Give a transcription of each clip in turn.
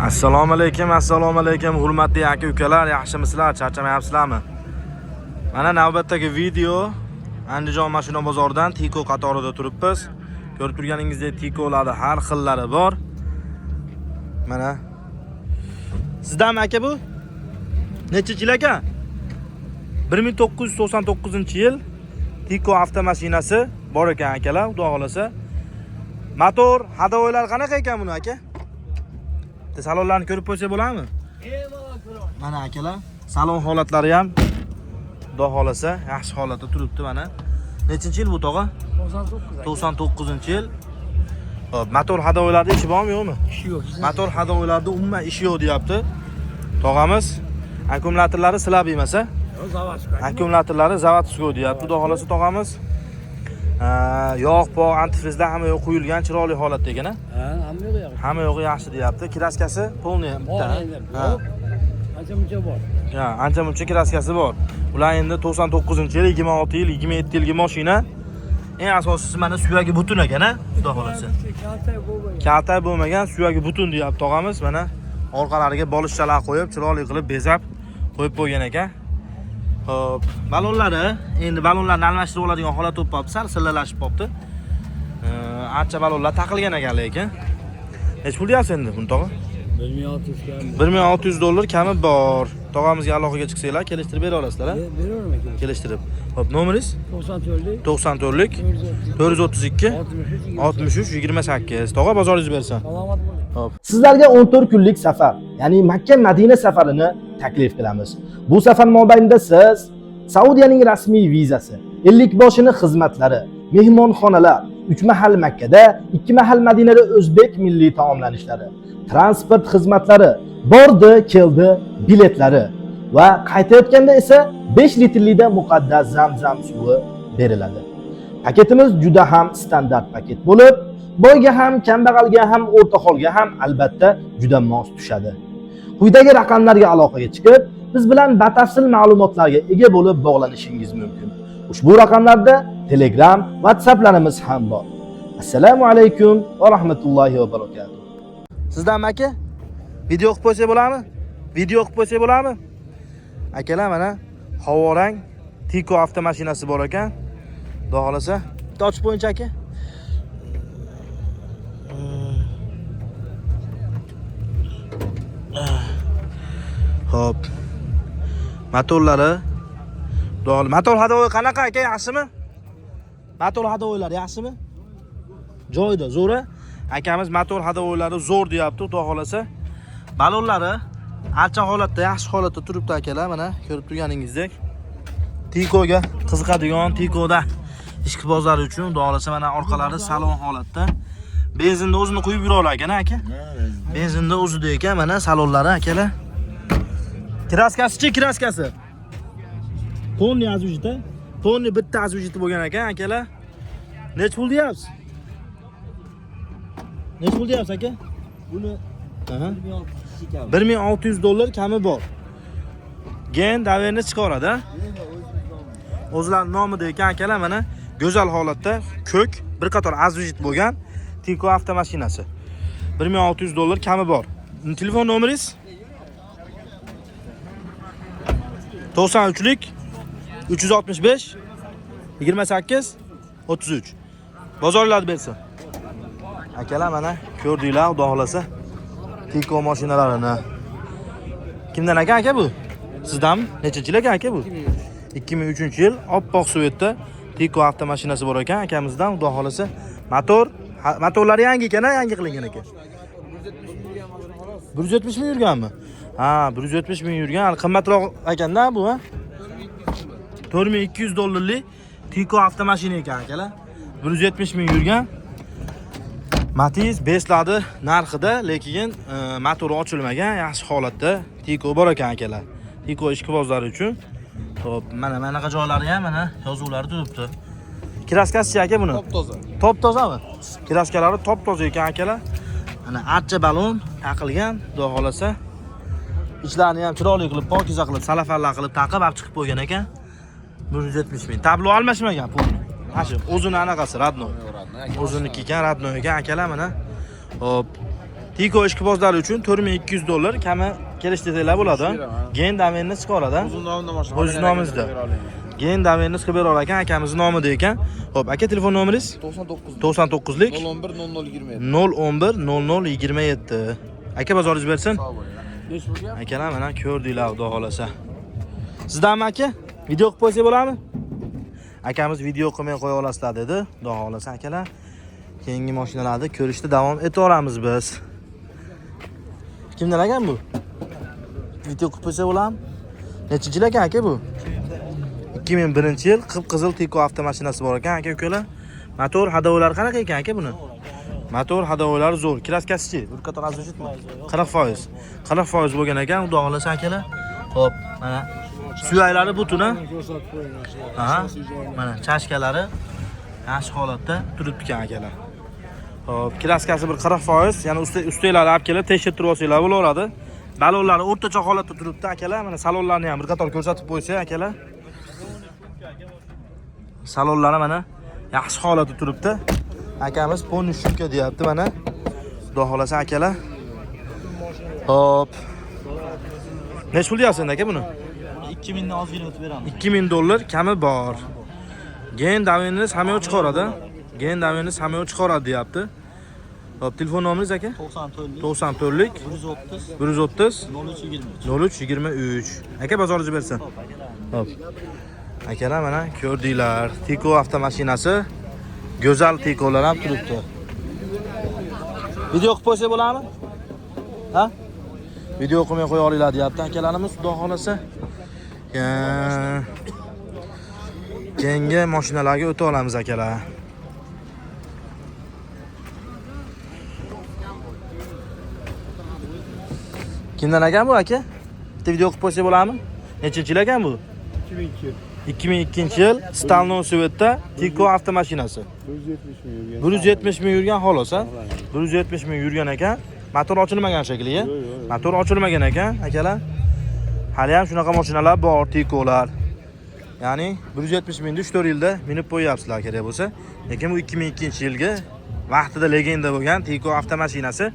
Assalomu alaykum, hurmatli aka ukalar, yaxshimisizlar, charchamayapsizlarmi? Mana navbatdagi video Andijon mashina bozoridan Tiko qatorida turibmiz. Ko'rib turganingizdek Tikolarda har xillari bor. Mana sizdan aka bu? Necha yil aka? 1999-yil Tiko avtomashinasi bor ekan akalar, xudo xolasa. Motor, hadovoylar qanaqa ekan buni aka? Salonlarni ko'rib qo'ysa bo'ladimi? Mana akalar, salon holatlari ham xudo xolasa yaxshi holatda turibdi mana. Nechinchi yil bu tog'a? 99-yil. Xo'p, motor hadovoylarda ishi bormi, yo'qmi? Ishi yo'q. Motor hadovoylarda umuman ishi yo'q deyapti. Tog'amiz akkumulyatorlari silab emasa, akkumulyatorlari zavodskoy deyapti. Xudo xolasa tog'amiz yog', pog', antifrizlar hamma yo'q qo'yilgan, chiroyli holatda ekan, a? Hamma yo'q. Hamma yo'g'i yaxshi deyapti. Kraskasi polniy bitta. Ancha-muncha bor. Ha, ancha-muncha kraskasi bor. Ular endi 99-yil, 26 yil, 27 yilgi mashina. Eng asosiysi mana suyagi butun ekan, a? Xudo xolasa. Kaltay bo'lmagan, suyagi butun deyapti tog'amiz. Mana orqalariga bolishchalar qo'yib, chiroyli qilib bezab qo'yib qo'ygan ekan. Xo'p, balonlari, endi balonlarni almashtirib oladigan holat bo'lib, sal sillalashib qolibdi. Ancha balonlar taqilgan ekan lekin. Nech pul deyapsiz endi buni tog'a? 1600 dollar kami bor. Tog'amizga aloqaga chiqsanglar, kelishtirib bera olasizlar, a? Beraverman. Kelishtirib. Xo'p, nomeringiz? 94lik 432 63 28. Tog'a bozoringiz bersin. Salomat bo'ling. Xo'p. Sizlarga 14 kunlik safar, ya'ni Makka Madina safarini taklif qilamiz. Bu safar mobaynida siz Saudiyaning rasmiy vizasi, 50 boshini xizmatlari, mehmonxonalar, 3 mahal Makkada, 2 mahal Madinada o'zbek milliy taomlanishlari, transport xizmatlari, bordi, keldi, biletlari va qaytayotganda esa 5 litrlikda muqaddas Zamzam suvi beriladi. Paketimiz juda ham standart paket bo'lib, boyga ham, kambag'alga ham, o'rtaholga ham albatta juda mos tushadi. Quyidagi raqamlarga aloqaga chiqib, biz bilan batafsil ma'lumotlarga ega bo'lib bog'lanishingiz mumkin. Ushbu raqamlarda Telegram, WhatsApplarimiz ham bor. Assalomu alaykum va rahmatullohi va barakatuh. Sizdan aka video qilib qo'ysa bo'ladimi? Video qilib qo'ysa bo'ladimi? Akalar mana havorang Tiko avtomashinasi bor ekan. Xudo xolasa, bitta ochib qo'yingchi aka. Hop. Motorlari. Motor hadovoy qanaqa aka, yaxshimi? Motor hadovoylar yaxshimi? Joyida, zo'ra. Akamiz motor hadovoylari zo'r deyapti, xudo xolasa. Balonlari ancha holatda, yaxshi holatda turibdi akalar, mana ko'rib turganingizdek. Tikoga qiziqadigan, Tikoda ishqibozlar uchun xudo xolasa mana orqalari salon holatda. Benzinni o'zini quyib yura olar ekan, aka. Benzinni o'zida ekan, mana salonlari akalar. Kraskasi-chi, kraskasi. Polniy azujita. Polniy bitta azujita bo'lgan ekan, akalar. Nech pul deyapsiz? Nech pul deyapsiz aka? Buni 1600 dollar kami bor. Gen daverni chiqaradi. O'zlari nomida ekan akalar, mana go'zal holatda ko'k bir qator azujit bo'lgan Tiko avtomashinasi. 1600 dollar kami bor. Telefon nomeringiz? 93lik 365 28 33. Bozorlarni bersin. Akalar mana ko'rdinglar, xudo xolasa Tiko mashinalarini. Kimdan aka bu? Sizdanmi? Nechinchi yil aka bu? 2003-yil oppoq Sovetda Tiko avtomashinasi bor ekan akamizdan, xudo xolasa. Motorlari yangi ekan, yangi qilingan ekan. 170 ming yurganmi? Ha, 170 ming yurgan. Qimmatroq ekanda bu, ha? 4200 dollarlik Tiko avtomashina ekan akalar. 170 ming yurgan. Matiz Besladi narxida, lekin motori ochilmagan, yaxshi holatda Tiko bor ekan akalar. Tiko ishqibozlari uchun. Xo'p, mana bunaqa joylari ham mana yozuvlari turibdi. Kraskasi aka buni? top toza. Top tozami? Kraskalari top toza ekan akalar. Mana archa balon taqilgan, xudo xolasa. Ichlarini ham chiroyli qilib, pokiza qilib, salafarlar qilib taqib olib chiqib qo'ygan ekan. 170 ming. Tablo almashmagan pul. O'zini anaqasi radnoy. O'ziniki ekan, radnoy ekan akalar mana. Hop. Tiko ishqibozlari uchun 4200 dollar kami kelishtirsalar bo'ladi. Gen domenni chiqaradi. O'zim nomimda mashina. O'z nomingizda. Gen domenni chiqib bera olar ekan, akamiz nomida ekan. Xo'p, aka telefon nomeringiz? 99 99lik 011 0027. 011 0027. Aka bozoringiz bersin. Sog' bo'ling. Besh bo'lgan. Akalar mana ko'rdinglar, xudo xolasa. Sizdanmi aka? Video qilib qo'ysak bo'ladimi? Akamiz video qilmay qo'ya olasizlar dedi. Xudo xolasa akalar. Keyingi mashinalarni ko'rishda davom etaveramiz biz. Kimdan ekan bu? Video qilib qo'ysa bo'ladimi? Nechinchi yil ekan aka bu? 2001-yil qip-qizil Tiko avtomashinasi bor ekan aka ukalar. Motor hadovalari qanaqa ekan aka buni? Motor hadovalari zo'r. Kraskasi-chi? Bir qator azojitmi? 40%. 40% bo'lgan ekan, xudo xolasa akalar. Xo'p, mana suyaklari butuna. Aha. Mana chashkalari yaxshi holatda turibdi ekan akalar. Xo'p, kraskasi bir 40%, ya'ni ustalari olib kelib tekshirtirib olsanglar bo'laveradi. Balonlari o'rtacha holatda turibdi akalar. Mana salonlarni ham bir qator ko'rsatib qo'ysa akalar. Salonlari mana yaxshi holatda turibdi. Akamiz ponishka deyapti mana. Xudo xolasa akalar. Hop. Nech pul deyapsiz aka buni? 2000 dan ozgina o'tib beramiz. 2000 dollar kami bor. Gen davenini samyo chiqaradi. Gen davenini samyo chiqaradi deyapti. Hop, telefon nomeringiz aka? 94lik 130 0323. Aka bozoringiz bersin. Hop. Akalar mana ko'rdinglar. Tiko avtomashinasi. Go'zal Tikolar ham turibdi. Video qilib qo'ysa bo'ladimi? Ha? Video qilmay qo'ya olinglar deyapti akalarimiz, xudo xolasa. Keyingi mashinalarga o'ta olamiz akalar. Kimdan ekan bu aka? Bitta video qilib qo'ysa bo'ladimi? Nechinchi yil ekan bu? 2002-yil Stalnosvetda Tiko avtomashinasi. 170 ming yurgan xolos, ha? 170 ming yurgan ekan. Motor ochilmagan shekilli, a? Motor ochilmagan ekan, akalar. Hali ham shunaqa mashinalar bor, Tikolar. Ya'ni 170 mingni 3-4 yilda minib qo'yapsizlar kerak bo'lsa. Lekin bu 2002-yilgi vaqtida legenda bo'lgan Tiko avtomashinasi.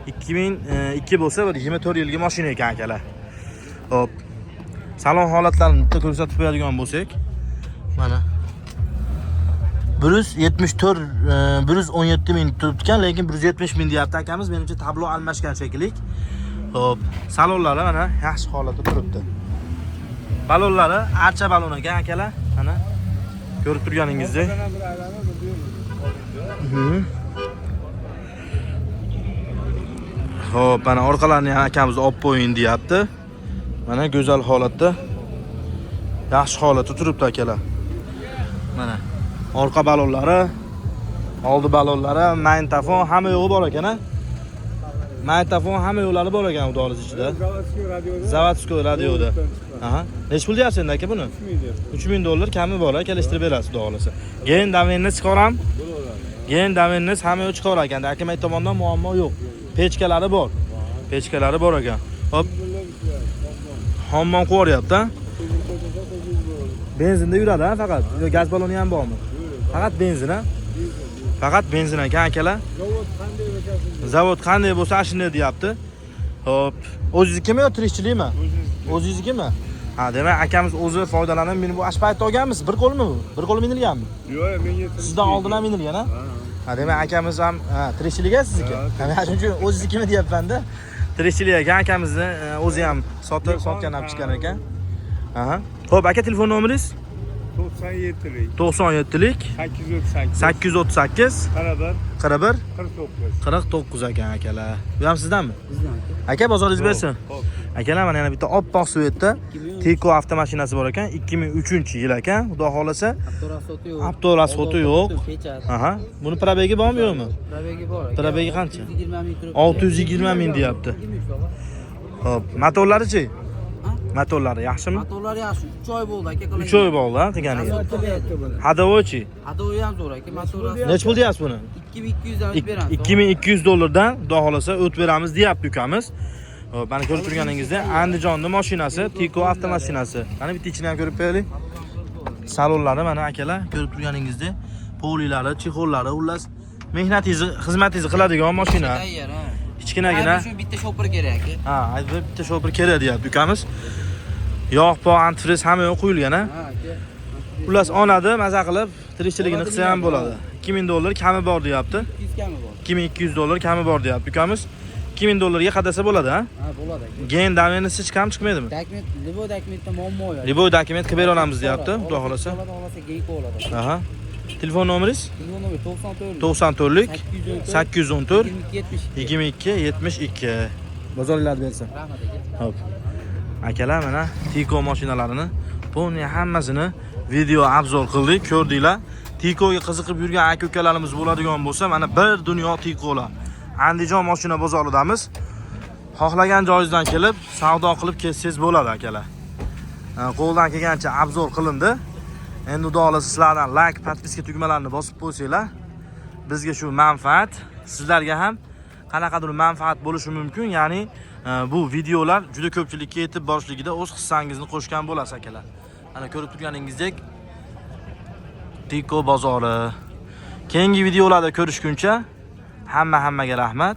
2002 bo'lsa, bir 24 yilga mashina ekan akalar. Hop. Salon holatlarini bitta ko'rsatib qo'yadigan bo'lsak, mana 117 ming turibdi, lekin 170 ming deyapti akamiz. Menimcha tablo almashgan shekilli. Hop, salonlari mana yaxshi holatda turibdi. Balonlari archa balon ekan akalar. Mana ko'rib turganingizdek. Hop, mana orqalarini ham akamiz olib qo'ying deyapti. Mana go'zal holatda, yaxshi holatda turibdi akalar. Mana orqa balonlari, oldi balonlari, magnitofon hamma yo'g'i bor ekan, a? Magnitofon hamma yo'llari bor ekan xudolar ichida. Zavodskoy radioda. Aha. Nech pul deyapsiz aka buni? 3000 dollar kami bor, kelishtirib berasiz xudo xolasa. Gen domenni chiqaram. Gen domenni hamma yo'q chiqarar ekan. Akamay tomonidan muammo yo'q. Pechkalari bor. Pechkalari bor ekan. Hop. Hammom qo'ryapti, ha? Benzinda yuradi, ha, faqat. Yo, gaz baloni ham bormi? Faqat benzin, ha? Faqat benzin ekan akalar. Zavod qanday bo'lsa, shunday deyapti. Hop. O'zingiznikimi yo tirikchilikmi? O'zingiznikimi? Ha, demak akamiz o'zi foydalanib, meni bu ashpaytda olganmiz. Bir qo'lmi bu? Bir qo'l minilganmi? Yo'q, menga Sizdan oldin ham minilgan, ha? Ha, demak akamiz ham tirikchilik sizniki. Mana shuning uchun o'zingiznikimi deyapman-da. Tirikchilik ekan, akamizni o'zi ham sotgan ham chiqqan ekan. Aha. Xo'p, aka telefon nomeringiz? 97lik 97lik 838 41 49 ekan akalar. Bu ham sizdanmi? Bizdan. Aka bozoringiz bersin. Akalar mana yana bitta oppoq svetda Tiko avtomashinasi bor ekan, 2003-yil ekan, xudo xolasa. Avtorasxoti yo'q. Aha. Buni probegi bormi yo'qmi? Probegi bor. Probegi qancha? 620 ming turibdi. 620 ming deyapti. Hop, motorlari-chi? Motorlari yaxshimi? Motorlar yaxshi. 3 oy bo'ldi aka. 3 oy bo'ldi, ha, qilganiga. Hadovochi. Hadovi ham zo'r aka. Motorlar Nech pul deyapsiz buni? 2200 dan o'tib beramiz. 2200 dollardan xudo xolasa o'tib beramiz deyapti ukamiz. Hop, mana ko'rib turganingizda Andijonning mashinasi, Tiko avtomashinasi. Mana bitta ichini ham ko'rib qo'yaylik. Salonlari mana akalar, ko'rib turganingizda polilari, chexollari, xullas mehnatingizni, xizmatingizni qiladigan mashina. kichkinagina. Shu bitta shopir kerak aka. Ha, aytib bitta shopir kerak deyapti ukamiz. Yog', pog', antifriz hamma yo'q qo'yilgan, ha. Ha aka. Xullas onadi, maza qilib, tirikchiligini qilsa ham bo'ladi. $2000 kami bor deyapti. 200 kami bor. $2200 kami bor deyapti ukamiz. $2000 ga qadasa bo'ladi, ha? Ha bo'ladi aka. Gen davenisi hech kam chiqmaydimi? Dokument, liboy dokumentda muammo yo'q. Liboy dokument qilib bera olamiz deyapti, xudo xolasa. Xohlasa geyk bo'ladi. Aha. Telefon nomeringiz? Telefon nomeri 94lik 814 814 2272. Bozorlarni bersin. Rahmat aka. Hop. Akalar mana Tiko mashinalarini buni hammasini video obzor qildik, ko'rdinglar. Tikoga qiziqib yurgan aka-ukalarimiz bo'ladigan bo'lsa, mana bir dunyo Tikolar. Andijon mashina bozoridamiz. Xohlagan joyingizdan kelib, savdo qilib ketsangiz bo'ladi akalar. Qo'ldan kelgancha obzor qilindi. Endi xudo xolasa sizlardan like, podpiska tugmalarini bosib qo'ysanglar, bizga shu manfaat, sizlarga ham qanaqadir manfaat bo'lishi mumkin. Ya'ni bu videolar juda ko'pchilikka yetib borishligida o'z hissangizni qo'shgan bo'lasiz akalar. Mana ko'rib turganingizdek Tiko bozori. Keyingi videolarda ko'rishguncha hammaga rahmat.